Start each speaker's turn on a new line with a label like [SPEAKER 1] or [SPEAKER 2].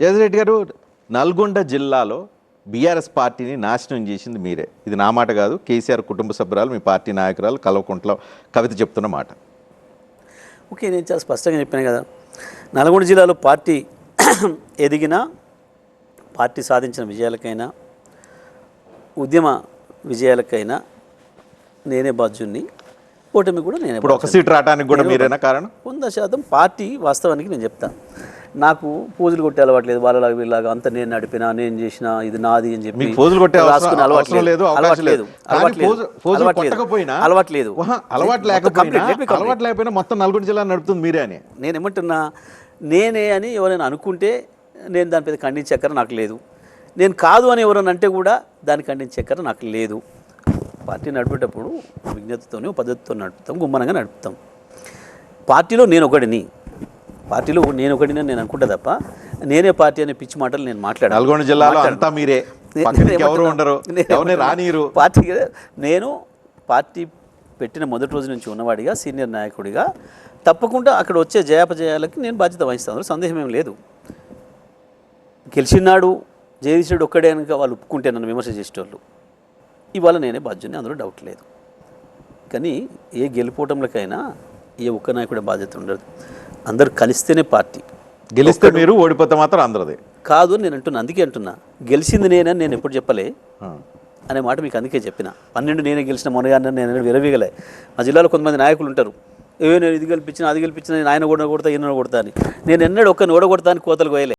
[SPEAKER 1] జగదీష్ రెడ్డి గారు, నల్గొండ జిల్లాలో బీఆర్ఎస్ పార్టీని నాశనం చేసింది మీరే. ఇది నా మాట కాదు, కేసీఆర్ కుటుంబ సభ్యురాలు, మీ పార్టీ నాయకురాలు కల్వకుంట్ల కవిత చెప్తున్న మాట.
[SPEAKER 2] ఓకే, నేను చాలా స్పష్టంగా చెప్పాను కదా, నల్గొండ జిల్లాలో పార్టీ ఎదిగినా, పార్టీ సాధించిన విజయాలకైనా, ఉద్యమ విజయాలకైనా నేనే బాధ్యుణ్ణి. ఓటమి కూడా నేనే.
[SPEAKER 1] ఇప్పుడు ఒక సీట్ రావడానికి కూడా మీరేనా కారణం?
[SPEAKER 2] 100% పార్టీ. వాస్తవానికి నేను చెప్తాను, నాకు పోజులు కొట్టే అలవాట్లేదు. వాళ్ళలాగా వీళ్ళలాగా అంత నేను నడిపినా, నేను చేసిన, ఇది నాది అని చెప్పి
[SPEAKER 1] పోజులు కొట్టే
[SPEAKER 2] రాసుకునే అలవాట్లేదు.
[SPEAKER 1] అలవాటు లేకపోయినా మొత్తం నల్గొండ జిల్లా నడుపుతుంది మీరే అని
[SPEAKER 2] నేను ఏమంటున్నా, నేనే అని ఎవరైనా అనుకుంటే నేను దాని మీద ఖండించే అక్కర నాకు లేదు. నేను కాదు అని ఎవరైనా అంటే కూడా దాన్ని ఖండించే అక్కర నాకు లేదు. పార్టీ నడిపేటప్పుడు విజ్ఞతతోనే పద్ధతితో నడుపుతాం, గుమ్మనంగా నడుపుతాం. పార్టీలో నేను ఒకడిని నేను అనుకుంటా తప్ప నేనే పార్టీ అనే పిచ్చి మాటలు నేను మాట్లాడాను.
[SPEAKER 1] నల్గొండ జిల్లాలో అంతా మీరే, ఎవరు ఉండరు, ఎవరిని రానియరు.
[SPEAKER 2] నేను పార్టీ పెట్టిన మొదటి రోజు నుంచి ఉన్నవాడిగా, సీనియర్ నాయకుడిగా తప్పకుండా అక్కడ వచ్చే జయాపజయాలకి నేను బాధ్యత వహిస్తాను, సందేహం ఏం లేదు. గెలిచినాడు జయదీశుడు ఒక్కడే కనుక వాళ్ళు ఒప్పుకుంటే నన్ను విమర్శ చేసేటోళ్ళు, ఇవాళ నేనే బాధ్యుని, అందులో డౌట్ లేదు. కానీ ఏ గెలుపోవటంలకైనా ఏ ఒక్క నాయకుడే బాధ్యత ఉండదు. అందరూ కలిస్తేనే పార్టీ.
[SPEAKER 1] గెలిస్తే మీరు, ఓడిపోతే మాత్రం అందరిదే
[SPEAKER 2] కాదు అని నేను అంటున్నా. అందుకే అంటున్నా, గెలిచింది నేనని నేను ఎప్పుడు చెప్పలే అనే మాట మీకు అందుకే చెప్పిన. 12 నేనే గెలిచిన మొనగాన్ని నేను విరవీగలే. మా జిల్లాలో కొంతమంది నాయకులు ఉంటారు, నేను ఇది గెలిపించిన, అది గెలిపించిన, నేను ఆయన కూడా కొడతా, ఈయన కొడతా అని. నేను ఎన్నడూ ఒక్కరిని ఓడగొడతా అని కోతలు కోయలే.